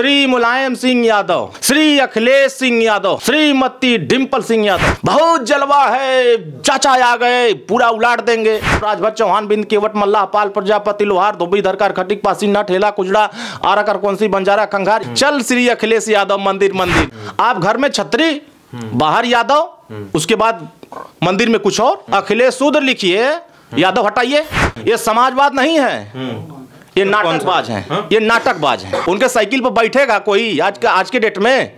श्री मुलायम सिंह यादव, श्री अखिलेश सिंह यादव, श्रीमती डिम्पल सिंह यादव, बहुत जलवा है, चाचा आ गए, पूरा उलाट देंगे। राजभर चौहान, बिंद केवट, मल्लाह, पाल, प्रजापति, लोहार, धोबी, धरकर, खटिक, पासीना, ठेला, कुजड़ा, आराकर, कौंसी, बंजारा, खंगार, चल श्री अखिलेश यादव मंदिर मंदिर। आप घर में छतरी, बाहर यादव, उसके बाद मंदिर में कुछ और। अखिलेश शूद्र लिखिए, यादव हटाइए। ये समाजवाद नहीं है, ये नाटकबाज हैं, ये नाटकबाज हैं। उनके साइकिल पर बैठेगा कोई, आज के डेट में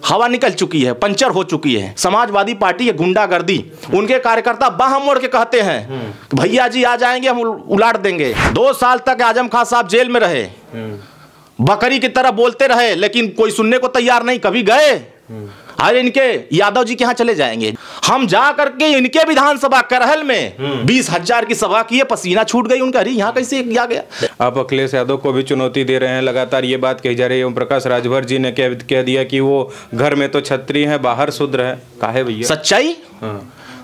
हवा निकल चुकी है, पंचर हो चुकी है। समाजवादी पार्टी ये गुंडागर्दी, उनके कार्यकर्ता बाह मोड़ के कहते हैं भैया जी आ जाएंगे, हम उलाट देंगे। 2 साल तक आजम खान साहब जेल में रहे, बकरी की तरह बोलते रहे, लेकिन कोई सुनने को तैयार नहीं। कभी गए? अरे इनके यादव जी के यहाँ चले जाएंगे। हम जा करके इनके विधानसभा करहल में 20,000 की सभा की, पसीना छूट गई उनका। अरे यहाँ कैसे आ गया? आप अखिलेश यादव को भी चुनौती दे रहे हैं, लगातार ये बात कही जा रही है। ओम प्रकाश राजभर जी ने कह दिया कि वो घर में तो छत्री है, बाहर शूद्र है। काहे भैया? सच्चाई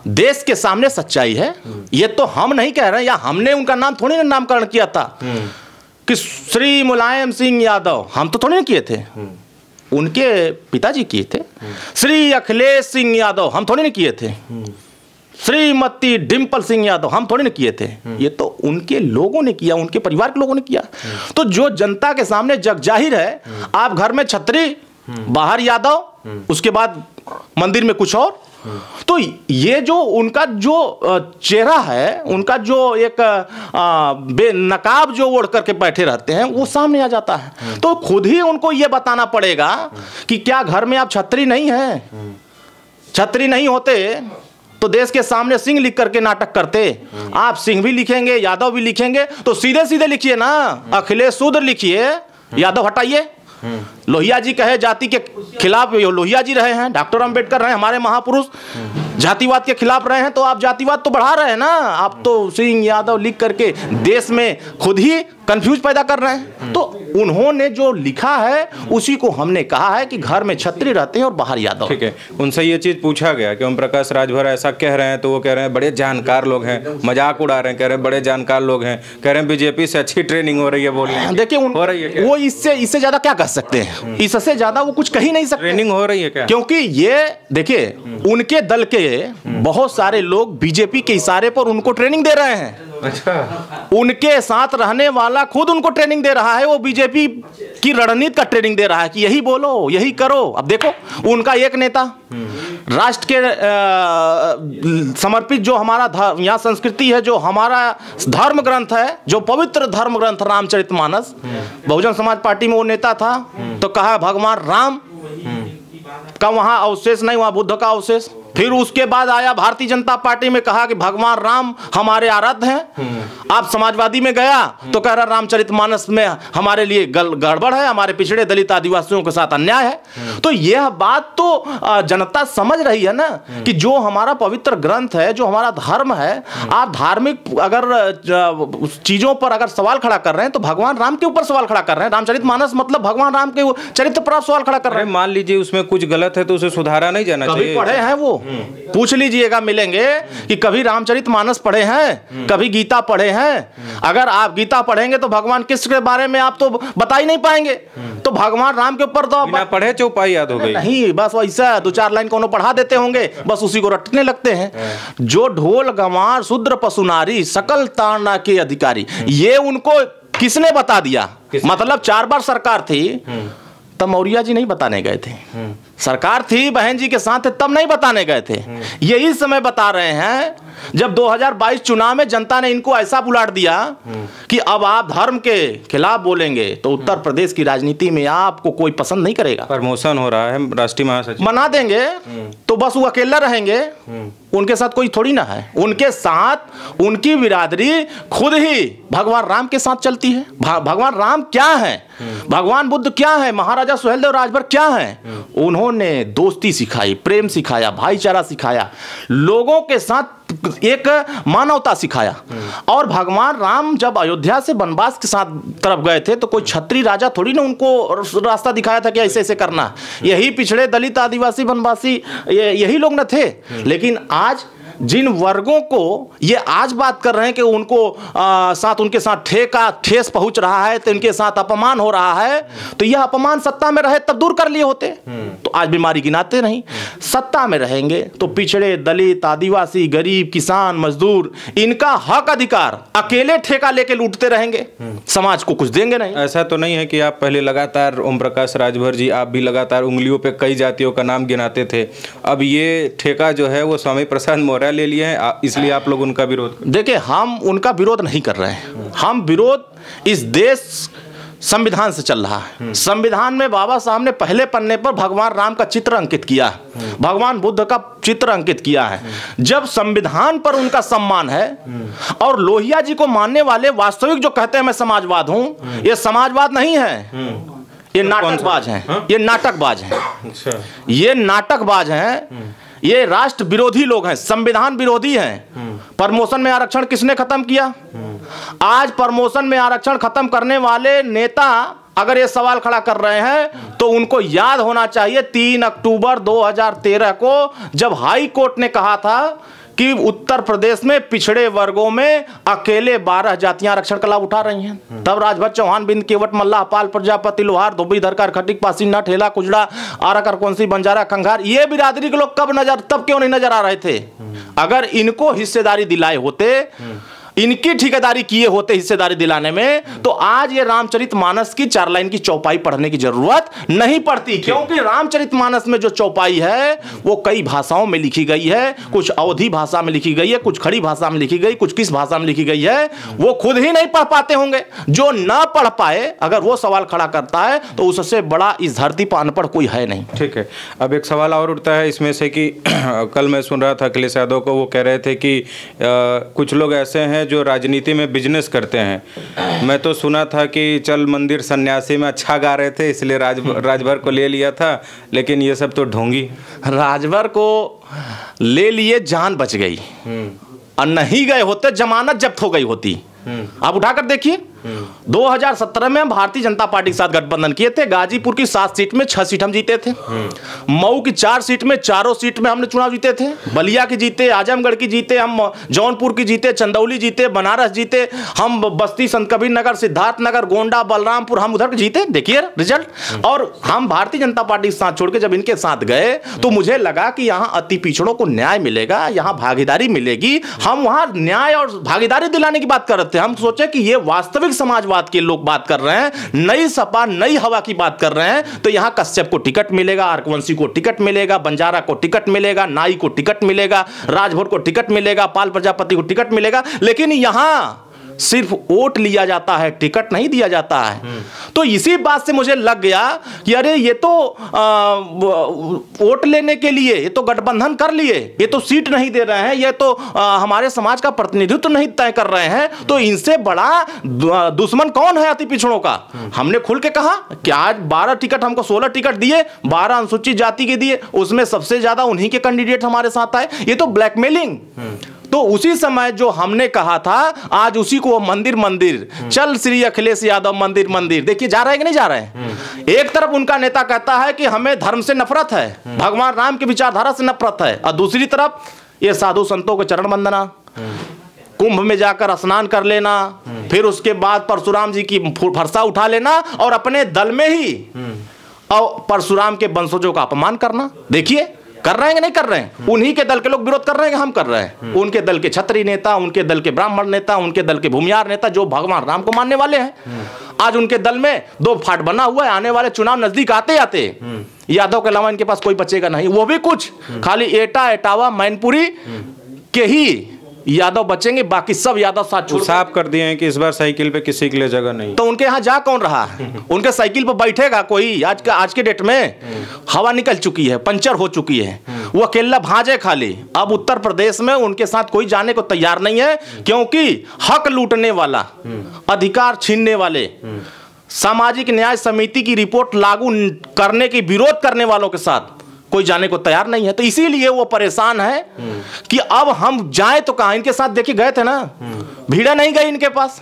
देश के सामने सच्चाई है। ये तो हम नहीं कह रहे हैं, या हमने उनका नाम थोड़ी ना नामकरण किया था कि श्री मुलायम सिंह यादव, हम तो थोड़ी ना किए थे, उनके पिताजी किए थे। श्री अखिलेश सिंह यादव हम थोड़ी ना किए थे, श्रीमती डिम्पल सिंह यादव हम थोड़ी ना किए थे। ये तो उनके लोगों ने किया, उनके परिवार के लोगों ने किया। तो जो जनता के सामने जग जाहिर है, आप घर में छतरी, बाहर यादव, उसके बाद मंदिर में कुछ और। तो ये जो उनका जो चेहरा है, उनका जो एक बेनकाब जो ओढ़ करके बैठे रहते हैं, वो सामने आ जाता है। तो खुद ही उनको ये बताना पड़ेगा कि क्या घर में आप छतरी नहीं हैं? छतरी नहीं होते तो देश के सामने सिंह लिख करके नाटक करते। आप सिंह भी लिखेंगे, यादव भी लिखेंगे, तो सीधे सीधे लिखिए ना, अखिलेश शूद्र लिखिए, यादव हटाइए। लोहिया जी कहे जाति के खिलाफ, लोहिया जी रहे हैं, डॉक्टर अंबेडकर रहे, हमारे महापुरुष जातिवाद के खिलाफ रहे हैं, तो आप जातिवाद तो बढ़ा रहे हैं ना। आप तो सिंह यादव लिख करके देश में खुद ही कंफ्यूज पैदा कर रहे हैं। तो उन्होंने जो लिखा है उसी को हमने कहा है कि घर में छत्री रहते हैं और बाहर यादव। ठीक है, उनसे ये चीज पूछा गया कि ओम प्रकाश राजभर ऐसा कह रहे हैं, तो वो कह रहे हैं बड़े जानकार लोग हैं, मजाक उड़ा रहे हैं, कह रहे हैं बड़े जानकार लोग हैं, कह रहे हैं बीजेपी से अच्छी ट्रेनिंग हो रही है। बोल रहे हैं, देखिए हो रही है, वो इससे ज्यादा क्या कह सकते हैं? इससे ज्यादा वो कुछ कह ही नहीं सकते। ट्रेनिंग हो रही है क्या? क्योंकि ये देखिए, उनके दल के बहुत सारे लोग बीजेपी के इशारे पर उनको ट्रेनिंग दे रहे हैं। अच्छा, उनके साथ रहने वाला खुद उनको ट्रेनिंग दे रहा है, वो बीजेपी की रणनीति का ट्रेनिंग दे रहा है कि यही बोलो, यही करो। अब देखो, उनका एक नेता राष्ट्र के समर्पित जो हमारा यहाँ संस्कृति है, जो हमारा धर्म ग्रंथ है, जो पवित्र धर्म ग्रंथ रामचरितमानस, बहुजन समाज पार्टी में वो नेता था, तो कहा भगवान राम का वहां अवशेष नहीं, वहां बुद्ध का अवशेष। फिर उसके बाद आया भारतीय जनता पार्टी में, कहा कि भगवान राम हमारे आराध्य हैं। आप समाजवादी में गया तो कह रहा रामचरितमानस में हमारे लिए गड़बड़ है, हमारे पिछड़े दलित आदिवासियों के साथ अन्याय है। तो यह बात तो जनता समझ रही है ना कि जो हमारा पवित्र ग्रंथ है, जो हमारा धर्म है, आप धार्मिक अगर चीजों पर अगर सवाल खड़ा कर रहे हैं तो भगवान राम के ऊपर सवाल खड़ा कर रहे हैं। रामचरितमानस मतलब भगवान राम के चरित्र पर सवाल खड़ा कर रहे हैं। मान लीजिए उसमें कुछ गलत है तो उसे सुधारा नहीं जाना चाहिए। पढ़े हैं वो, पूछ लीजिएगा, मिलेंगे कि कभी रामचरितमानस पढ़े हैं, कभी गीता पढ़े हैं। अगर आप गीता पढ़ेंगे तो भगवान कृष्ण के बारे में आप तो बता ही नहीं पाएंगे। तो भगवान राम के ऊपर तो बिना पढ़े चौपाई याद हो गई नहीं, बस वैसा 2-4 लाइन कोनो पढ़ा देते होंगे, बस उसी को रटने लगते हैं। जो ढोल गंवार शूद्र पशु नारी सकल ताड़ना के अधिकारी, ये उनको किसने बता दिया? मतलब 4 बार सरकार थी तब मौर्य जी नहीं बताने गए थे। सरकार थी बहन जी के साथ तब नहीं बताने गए थे। यही समय बता रहे हैं जब 2022 चुनाव में जनता ने इनको ऐसा बुलाट दिया कि अब आप धर्म के खिलाफ बोलेंगे तो उत्तर प्रदेश की राजनीति में आपको कोई पसंद नहीं करेगा। प्रमोशन हो रहा है, राष्ट्रीय महासचिव बना देंगे तो बस वो अकेला रहेंगे, उनके साथ कोई थोड़ी ना है। उनके साथ उनकी बिरादरी खुद ही भगवान राम के साथ चलती है। भगवान राम क्या है, भगवान बुद्ध क्या है, महाराजा सुहेलदेव राजभर क्या है? उन्होंने दोस्ती सिखाई, प्रेम सिखाया, भाईचारा सिखाया, लोगों के साथ एक मानवता सिखाया। और भगवान राम जब अयोध्या से वनवास के साथ तरफ गए थे तो कोई छत्री राजा थोड़ी ना उनको रास्ता दिखाया था कि ऐसे ऐसे करना। यही पिछड़े दलित आदिवासी वनवासी यही लोग न थे। लेकिन आज जिन वर्गों को ये आज बात कर रहे हैं कि उनको उनके साथ ठेस पहुंच रहा है, तो इनके साथ अपमान हो रहा है, तो यह अपमान सत्ता में रहे तब दूर कर लिए होते, तो आज बीमारी गिनाते नहीं। सत्ता में रहेंगे तो पिछड़े, दलित, आदिवासी, गरीब, किसान, मजदूर, इनका हक अधिकार अकेले ठेका लेके लूटते रहेंगे, समाज को कुछ देंगे नहीं। ऐसा तो नहीं है कि आप पहले लगातार ओम प्रकाश राजभर जी, आप भी लगातार उंगलियों पे कई जातियों का नाम गिनाते थे, अब ये ठेका जो है वो स्वामी प्रसाद मौर्य ले लिए हैं, इसलिए आप लोग उनका विरोध? देखिए, हम उनका विरोध नहीं कर रहे हैं, हम विरोध इस देश संविधान से चल रहा है। संविधान में बाबा साहब ने पहले पन्ने पर भगवान राम का चित्र अंकित किया है, भगवान बुद्ध का चित्र अंकित किया है। जब संविधान पर उनका सम्मान है और लोहिया जी को मानने वाले वास्तविक जो कहते हैं मैं समाजवाद हूं, ये समाजवाद नहीं है, ये नाटकबाज हैं, ये नाटकबाज हैं, ये नाटकबाज हैं, ये राष्ट्र विरोधी लोग हैं, संविधान विरोधी हैं। प्रमोशन में आरक्षण किसने खत्म किया? आज प्रमोशन में आरक्षण खत्म करने वाले नेता अगर ये सवाल खड़ा कर रहे हैं तो उनको याद होना चाहिए 3 अक्टूबर 2013 को जब हाई कोर्ट ने कहा था कि उत्तर प्रदेश में पिछड़े वर्गों में अकेले 12 जातियां आरक्षण का लाभ उठा रही हैं। तब राजभर, चौहान, बिंद, केवट, मल्लाह, पाल, प्रजापति, लोहार, धोबी, धरकर, खटिक, पासी, नट, हेला, कुजड़ा, आरकर, कौंसी, बंजारा, खंगार, ये बिरादरी के लोग तब क्यों नहीं नजर आ रहे थे? अगर इनको हिस्सेदारी दिलाए होते, इनकी ठेकेदारी किए होते हिस्सेदारी दिलाने में, तो आज ये रामचरितमानस की 4 लाइन की चौपाई पढ़ने की जरूरत नहीं पड़ती, क्योंकि रामचरितमानस में जो चौपाई है वो कई भाषाओं में लिखी गई है, कुछ अवधी भाषा में लिखी गई है, कुछ खड़ी भाषा में लिखी गई, कुछ किस भाषा में लिखी गई है, वो खुद ही नहीं पढ़ पाते होंगे। जो ना पढ़ पाए अगर वो सवाल खड़ा करता है तो उससे बड़ा इस धरती पर अनपढ़ कोई है नहीं। ठीक है, अब एक सवाल और उठता है इसमें से कि कल मैं सुन रहा था अखिलेश यादव को, वो कह रहे थे कि कुछ लोग ऐसे हैं जो राजनीति में बिजनेस करते हैं। मैं तो सुना था कि चल मंदिर सन्यासी में अच्छा गा रहे थे इसलिए राजभर को ले लिया था, लेकिन ये सब तो ढोंगी। राजभर को ले लिए, जान बच गई, और नहीं गए होते जमानत जब्त हो गई होती। आप उठाकर देखिए, 2017 में हम भारतीय जनता पार्टी के साथ गठबंधन किए थे। गाजीपुर की 7 सीट में 6 सीट हम जीते थे, मऊ की 4 सीट में 4 सीट में हमने चुनाव जीते थे, बलिया की जीते, आजमगढ़ की जीते, हम जौनपुर की जीते, चंदौली जीते, बनारस जीते, हम बस्ती, संत कबीर नगर, सिद्धार्थनगर, गोंडा, बलरामपुर, हम उधर जीते। देखिए रिजल्ट। और हम भारतीय जनता पार्टी के साथ छोड़ के जब इनके साथ गए तो मुझे लगा कि यहाँ अति पिछड़ों को न्याय मिलेगा, यहाँ भागीदारी मिलेगी। हम वहाँ न्याय और भागीदारी दिलाने की बात कर रहे थे। हम सोचे कि ये वास्तविक समाजवाद के लोग बात कर रहे हैं, नई सपा नई हवा की बात कर रहे हैं, तो यहां कश्यप को टिकट मिलेगा, आर्कवंशी को टिकट मिलेगा, बंजारा को टिकट मिलेगा, नाई को टिकट मिलेगा, राजभर को टिकट मिलेगा, पाल प्रजापति को टिकट मिलेगा। लेकिन यहां सिर्फ वोट लिया जाता है, टिकट नहीं दिया जाता है। तो इसी बात से मुझे लग गया कि अरे ये तो वोट लेने के लिए ये तो गठबंधन कर लिए, ये तो सीट नहीं दे रहे हैं, ये तो हमारे समाज का प्रतिनिधित्व नहीं तय कर रहे हैं, तो इनसे बड़ा दुश्मन कौन है अति पिछड़ों का? हमने खुल के कहा कि आज 12 टिकट हमको 16 टिकट दिए, 12 अनुसूचित जाति के दिए, उसमें सबसे ज्यादा उन्हीं के कैंडिडेट हमारे साथ आए। ये तो ब्लैकमेलिंग। तो उसी समय जो हमने कहा था आज उसी को मंदिर मंदिर चल श्री अखिलेश यादव मंदिर मंदिर, देखिए जा रहे हैं कि नहीं जा रहे हैं। एक तरफ उनका नेता कहता है कि हमें धर्म से नफरत है, भगवान राम की विचारधारा से नफरत है, और दूसरी तरफ ये साधु संतों को चरण वंदना, कुंभ में जाकर स्नान कर लेना, फिर उसके बाद परशुराम जी की फरसा उठा लेना और अपने दल में ही और परशुराम के वंशजों का अपमान करना। देखिए कर रहे हैं कि नहीं कर रहे हैं? उन्हीं के दल के लोग विरोध कर रहे हैं कि हम कर रहे हैं? उनके दल के क्षत्रिय नेता, उनके दल के ब्राह्मण नेता, उनके दल के भूमियार नेता जो भगवान राम को मानने वाले हैं, आज उनके दल में 2 फाट बना हुआ है। आने वाले चुनाव नजदीक आते आते यादव के अलावा इनके पास कोई बचेगा नहीं, वो भी कुछ खाली एटा, एटावा, मैनपुरी के ही यादव बचेंगे, बाकी सब यादव साथ साफ कर दिए हैं कि इस बार साइकिल पे किसी के लिए जगह नहीं। तो उनके यहाँ जा कौन रहा है? उनके साइकिल पर बैठेगा कोई? आज के डेट में हवा निकल चुकी है, पंचर हो चुकी है, वो अकेला भाजे खाली। अब उत्तर प्रदेश में उनके साथ कोई जाने को तैयार नहीं है, क्योंकि हक लूटने वाला, अधिकार छीनने वाले, सामाजिक न्याय समिति की रिपोर्ट लागू करने की विरोध करने वालों के साथ कोई जाने को तैयार नहीं है। तो इसीलिए वो परेशान है कि अब हम जाए तो कहां? इनके साथ देखिए गए थे ना, भीड़ नहीं गई इनके पास,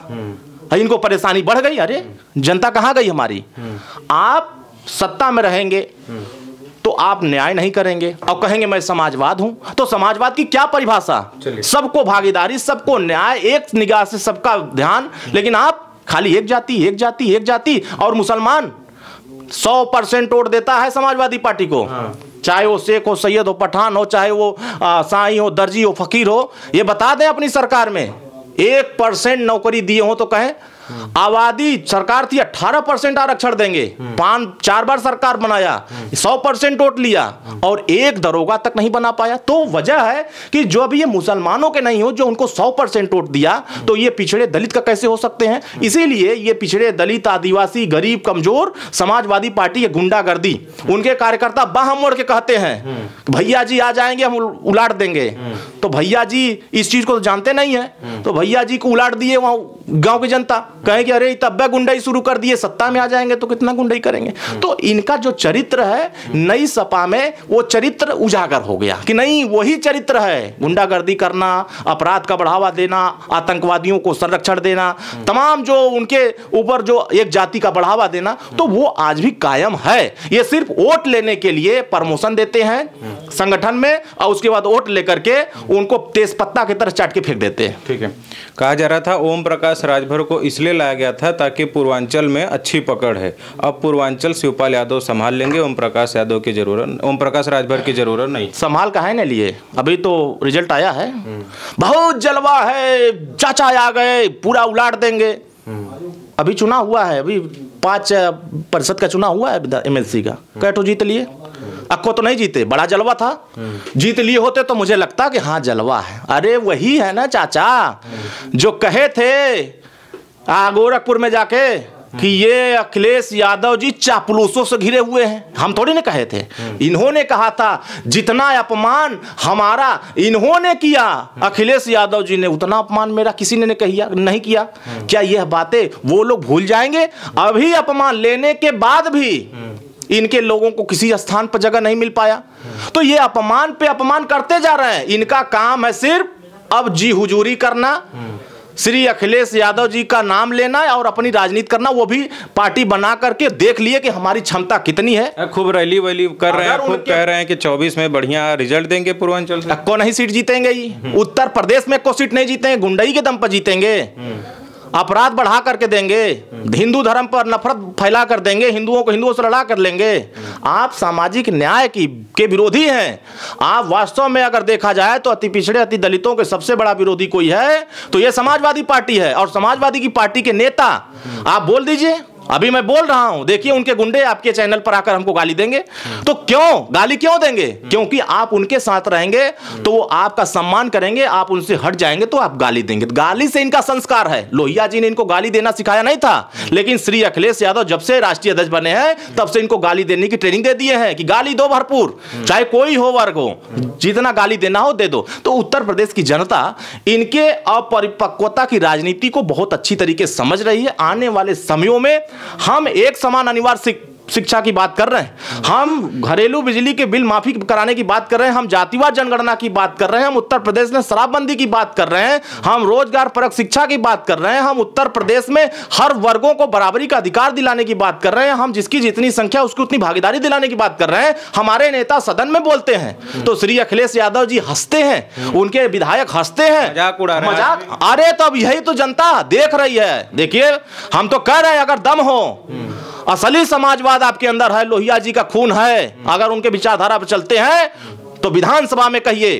इनको परेशानी बढ़ गई। अरे जनता कहां गई हमारी? आप सत्ता में रहेंगे तो आप न्याय नहीं करेंगे और कहेंगे मैं समाजवाद हूं। तो समाजवाद की क्या परिभाषा? सबको भागीदारी, सबको न्याय, एक निगाह से सबका ध्यान, लेकिन आप खाली एक जाति एक जाति एक जाति। और मुसलमान 100% वोट देता है समाजवादी पार्टी को, चाहे वो शेख हो, सैयद हो, पठान हो, चाहे वो साईं हो, दर्जी हो, फकीर हो। ये बता दें अपनी सरकार में 1% नौकरी दिए हो तो कहें। आबादी सरकार थी 18% आरक्षण देंगे, 5-4 बार सरकार बनाया, 100% वोट लिया और एक दरोगा तक नहीं बना पाया। तो वजह है कि जो अभी ये मुसलमानों के नहीं हो, जो उनको 100% वोट दिया, तो ये पिछड़े दलित का कैसे हो सकते हैं? इसीलिए ये पिछड़े दलित, आदिवासी, गरीब, कमजोर समाजवादी पार्टी ये गुंडागर्दी, उनके कार्यकर्ता बाह मोड़ के कहते हैं भैया जी आ जाएंगे हम उलाट देंगे। तो भैया जी इस चीज को तो जानते नहीं है, तो भैया जी को उलाट दिए वहां गांव की जनता, कहे कि अरे तब गुंडाई शुरू कर दिए, सत्ता में आ जाएंगे तो कितना गुंडाई करेंगे। तो इनका जो चरित्र है नई सपा में, वो चरित्र उजागर हो गया कि नहीं वही चरित्र है, गुंडागर्दी करना, अपराध का बढ़ावा देना, आतंकवादियों को संरक्षण देना, तमाम जो उनके ऊपर जो एक जाति का बढ़ावा देना, तो वो आज भी कायम है। ये सिर्फ वोट लेने के लिए प्रमोशन देते हैं संगठन में और उसके बाद वोट लेकर के उनको तेज पत्ता की तरह चाट के फेंक देते हैं। ठीक है, कहा जा रहा था ओम प्रकाश राजभर को इसलिए लाया गया था ताकि पूर्वांचल में अच्छी पकड़ है, अब पूर्वांचल शिवपाल यादव संभाल लेंगे, ओम प्रकाश राजभर की जरूरत नहीं। संभाल का है ना लिए, अभी तो रिजल्ट आया है, बहुत जलवा है, चाचा आ गए पूरा उलाट देंगे। अभी चुनाव हुआ है, अभी 5% का चुनाव हुआ है MLC का, कैटो जीत लिए, अक्को तो नहीं जीते, बड़ा जलवा था। जीत लिए होते तो मुझे लगता कि हाँ जलवा है। अरे वही है ना चाचा जो कहे थे गोरखपुर में जाके कि ये अखिलेश यादव जी चापलूसों से घिरे हुए हैं, हम थोड़ी ना कहे थे। इन्होंने कहा था जितना अपमान हमारा इन्होंने किया अखिलेश यादव जी ने, उतना अपमान मेरा किसी ने नहीं किया। क्या यह बातें वो लोग भूल जाएंगे? अभी अपमान लेने के बाद भी इनके लोगों को किसी स्थान पर जगह नहीं मिल पाया, तो ये अपमान पे अपमान करते जा रहे हैं। इनका काम है सिर्फ अब जी हुजूरी करना, श्री अखिलेश यादव जी का नाम लेना और अपनी राजनीति करना, वो भी पार्टी बना करके देख लिए कि हमारी क्षमता कितनी है। खूब रैली वैली कर रहे हैं, खूब कह रहे हैं कि 24 में बढ़िया रिजल्ट देंगे पूर्वांचल से। को नहीं सीट जीतेंगे ही, उत्तर प्रदेश में को सीट नहीं जीतेंगे, गुंडई के दम पर जीतेंगे, अपराध बढ़ा करके देंगे, हिंदू धर्म पर नफरत फैला कर देंगे, हिंदुओं को हिंदुओं से लड़ा कर लेंगे। आप सामाजिक न्याय के विरोधी हैं। आप वास्तव में अगर देखा जाए तो अति पिछड़े, अति दलितों के सबसे बड़ा विरोधी कोई है तो ये समाजवादी पार्टी है। और समाजवादी की पार्टी के नेता आप बोल दीजिए, अभी मैं बोल रहा हूं, देखिए उनके गुंडे आपके चैनल पर आकर हमको गाली देंगे। तो क्यों गाली क्यों देंगे? क्योंकि आप उनके साथ रहेंगे तो वो आपका सम्मान करेंगे, आप उनसे हट जाएंगे तो आप गाली देंगे। गाली से इनका संस्कार है। लोहिया जी ने इनको गाली देना सिखाया नहीं था, लेकिन श्री अखिलेश यादव जब से राष्ट्रीय अध्यक्ष बने हैं तब से इनको गाली देने की ट्रेनिंग दे दिए हैं कि गाली दो भरपूर, चाहे कोई हो वर्ग हो, जितना गाली देना हो दे दो। तो उत्तर प्रदेश की जनता इनके अपरिपक्वता की राजनीति को बहुत अच्छी तरीके से समझ रही है। आने वाले समयों में हम एक समान अनिवार्य शिक्षा की बात कर रहे हैं, हम घरेलू बिजली के बिल माफी कराने की बात कर रहे हैं, हम जातिवाद जनगणना की बात कर रहे हैं, हम उत्तर प्रदेश में शराबबंदी की बात कर रहे हैं, हम रोजगार परक शिक्षा की बात कर रहे हैं, हम उत्तर प्रदेश में हर वर्गों को बराबरी का अधिकार दिलाने की बात कर रहे हैं, हम जिसकी जितनी संख्या उसकी उतनी भागीदारी दिलाने की बात कर रहे हैं। हमारे नेता सदन में बोलते हैं तो श्री अखिलेश यादव जी हंसते हैं, उनके विधायक हंसते हैं, मजाक उड़ा रहे हैं। मजाक, अरे तो अब यही तो जनता देख रही है। देखिए हम तो कह रहे हैं अगर दम हो, असली समाजवाद आपके अंदर है, लोहिया जी का खून है, अगर उनके विचारधारा पर चलते हैं तो विधानसभा में कहिए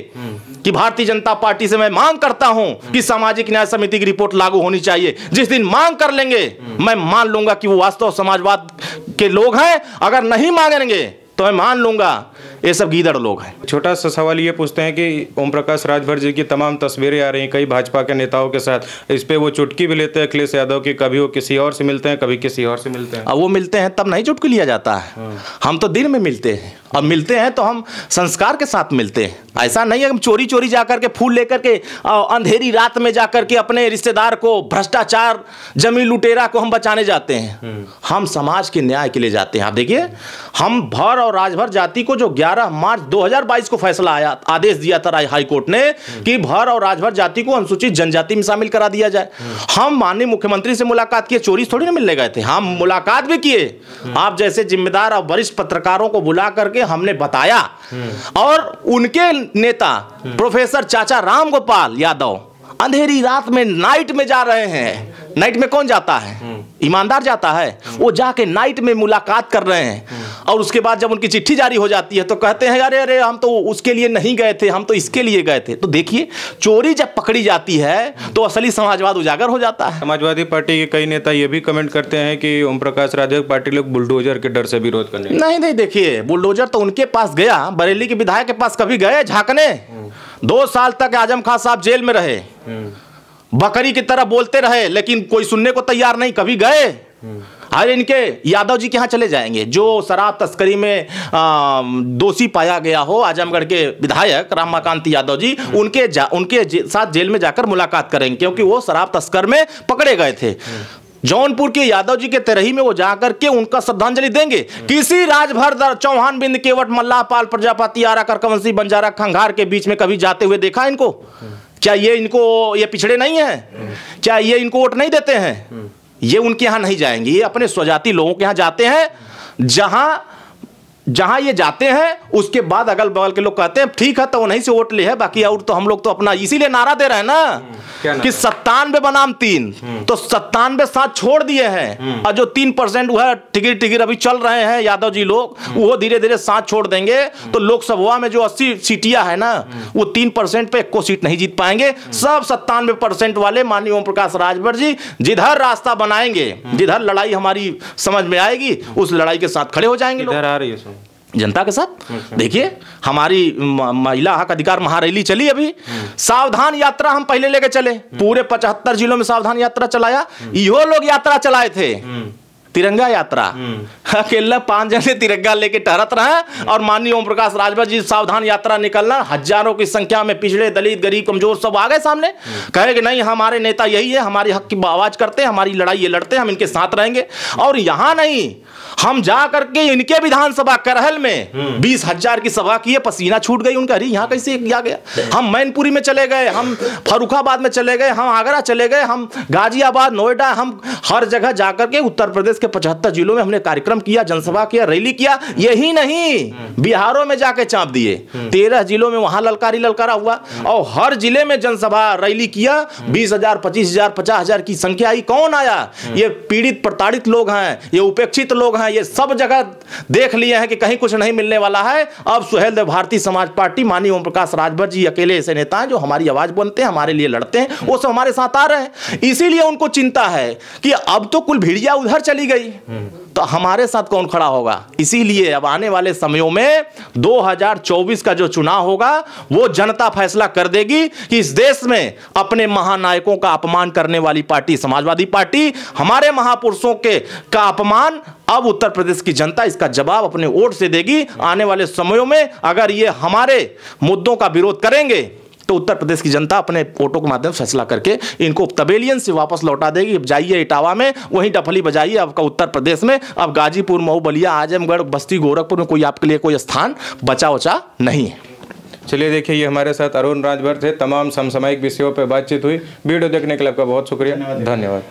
कि भारतीय जनता पार्टी से मैं मांग करता हूं कि सामाजिक न्याय समिति की रिपोर्ट लागू होनी चाहिए। जिस दिन मांग कर लेंगे मैं मान लूंगा कि वो वास्तव समाजवाद के लोग हैं, अगर नहीं मांगेंगे तो मैं मान लूंगा ये सब गीदड़ लोग हैं। छोटा सा सवाल ये पूछते हैं कि ओम प्रकाश राजभर जी की तमाम तस्वीरें आ रही हैं कई भाजपा के नेताओं के साथ, इस पे वो चुटकी भी लेते हैं अखिलेश यादव की, कभी वो किसी और से मिलते हैं, कभी किसी और से मिलते हैं। अब वो मिलते हैं तब नहीं चुटकी लिया जाता है, हम तो दिन में मिलते हैं, और मिलते हैं तो हम संस्कार के साथ मिलते हैं। ऐसा नहीं है हम चोरी चोरी जाकर के फूल लेकर के अंधेरी रात में जाकर के अपने रिश्तेदार को, भ्रष्टाचार जमीन लुटेरा को हम बचाने जाते हैं। हम समाज के न्याय के लिए जाते हैं। आप देखिए हम भर और राजभर जाति को जो 11 मार्च 2022 को फैसला आया, आदेश दिया था हाई कोर्ट ने कि भर और राजभर जाति को अनुसूचित जनजाति में शामिल करा दिया जाए। हम माननीय मुख्यमंत्री से मुलाकात किए, चोरी थोड़ी ना मिलने गए थे, हम मुलाकात भी किए। आप जैसे जिम्मेदार और वरिष्ठ पत्रकारों को बुला करके हमने बताया, और उनके नेता प्रोफेसर चाचा राम गोपाल यादव अंधेरी रात में नाइट में जा रहे हैं। नाइट में कौन जाता है? ईमानदार जाता है। वो जाके नाइट में मुलाकात कर रहे हैं, और उसके बाद जब उनकी चिट्ठी जारी हो जाती है तो कहते हैं अरे अरे हम तो उसके लिए नहीं गए थे, हम तो इसके लिए गए थे। तो देखिए, चोरी जब पकड़ी जाती है तो असली समाजवाद उजागर हो जाता है। समाजवादी पार्टी के कई नेता ये भी कमेंट करते हैं कि ओम प्रकाश राजभर पार्टी लोग बुलडोजर के डर से विरोध करने। नहीं, देखिए, बुलडोजर तो उनके पास गया, बरेली के विधायक के पास कभी गए झांकने? 2 साल तक आजम खान साहब जेल में रहे, बकरी की तरह बोलते रहे, लेकिन कोई सुनने को तैयार नहीं। कभी गए? अरे इनके यादव जी के यहाँ चले जाएंगे, जो शराब तस्करी में दोषी पाया गया हो, आजमगढ़ के विधायक रमाकांत यादव जी, उनके साथ जेल में जाकर मुलाकात करेंगे, क्योंकि वो शराब तस्कर में पकड़े गए थे। जौनपुर के यादव जी के तेरही में वो जाकर के उनका श्रद्धांजलि देंगे। किसी राजभर, चौहान, बिंद, केवट, मल्लाह, पाल, प्रजापति, आरा, करकवंशी, बंजारा, खंगार के बीच में कभी जाते हुए देखा इनको? क्या ये पिछड़े नहीं हैं? क्या ये इनको वोट नहीं देते हैं? ये उनके यहाँ नहीं जाएंगे, ये अपने स्वजाति लोगों के यहाँ जाते हैं। जहां ये जाते हैं उसके बाद अगल बगल के लोग कहते हैं ठीक है तो वहीं से वोट ले है, बाकी और तो हम लोग तो अपना, इसीलिए नारा दे रहे हैं ना कि 97 बनाम 3, तो 97 साथ छोड़ दिए हैं, और जो 3% वह टिगिर अभी चल रहे हैं यादव जी लोग, वो धीरे धीरे साथ छोड़ देंगे। तो लोकसभा में जो 80 सीटियां है ना, वो 3% पे 1 सीट नहीं जीत पाएंगे। सब 97% वाले माननीय ओम प्रकाश राजभर जी जिधर रास्ता बनाएंगे, जिधर लड़ाई हमारी समझ में आएगी, उस लड़ाई के साथ खड़े हो जाएंगे लोग, आ रही है जनता के साथ। देखिए, हमारी महिला हक अधिकार महारैली चली अभी, सावधान यात्रा हम पहले लेके चले, पूरे 75 जिलों में सावधान यात्रा चलाया। इहो लोग यात्रा चलाए थे, तिरंगा यात्रा, अकेला 5 जने तिरंगा लेके टहरत रहे, और माननीय ओम प्रकाश राजभर जी सावधान यात्रा निकलना, हजारों की संख्या में पिछड़े, दलित, गरीब, कमजोर सब आ गए सामने, कहे कि नहीं हमारे नेता यही है, हमारे हक की आवाज करते हैं, हमारी लड़ाई ये लड़ते हैं, हम इनके साथ रहेंगे। और यहां नहीं, हम जा करके इनके विधानसभा करहल में 20,000 की सभा की, पसीना छूट गई उनका, अरे यहाँ कैसे आ गया। हम मैनपुरी में चले गए, हम फर्रुखाबाद में चले गए, हम आगरा चले गए, हम गाजियाबाद, नोएडा, हम हर जगह जाकर के उत्तर प्रदेश के 75 जिलों में हमने कार्यक्रम किया, जनसभा किया, रैली किया। यही नहीं, बिहारों में जाके चाप दिए, 13 जिलों में वहां ललकारा हुआ, और हर जिले में जनसभा रैली किया। 20,000, 25,000, 50,000 की संख्या आई। कौन आया? ये पीड़ित प्रताड़ित लोग हैं, ये उपेक्षित लोग हैं, ये सब जगह देख लिए हैं कि कहीं कुछ नहीं मिलने वाला है। अब सुहेल देव भारतीय समाज पार्टी, माननीय ओम प्रकाश राजभर जी अकेले ऐसे नेता हैं जो हमारी आवाज बनते हैं, हमारे लिए लड़ते हैं, वो सब हमारे साथ आ रहे हैं। इसीलिए उनको चिंता है कि अब तो कुल भीड़िया उधर चली गई, तो हमारे साथ कौन खड़ा होगा। इसीलिए अब आने वाले समयों में 2024 का जो चुनाव होगा, वो जनता फैसला कर देगी कि इस देश में अपने महानायकों का अपमान करने वाली पार्टी समाजवादी पार्टी, हमारे महापुरुषों का अपमान, अब उत्तर प्रदेश की जनता इसका जवाब अपने वोट से देगी। आने वाले समयों में अगर ये हमारे मुद्दों का विरोध करेंगे तो उत्तर प्रदेश की जनता अपने वोटों के माध्यम से फैसला करके इनको तबेलियन से वापस लौटा देगी। अब जाइए इटावा में, वहीं डफली बजाइए आपका उत्तर प्रदेश में। अब गाजीपुर, मऊ, बलिया, आजमगढ़, बस्ती, गोरखपुर में कोई आपके लिए कोई स्थान बचा नहीं है। चलिए देखिए, ये हमारे साथ अरुण राजभर थे। तमाम समसामयिक विषयों पर बातचीत हुई। वीडियो देखने के लिए आपका बहुत शुक्रिया, धन्यवाद।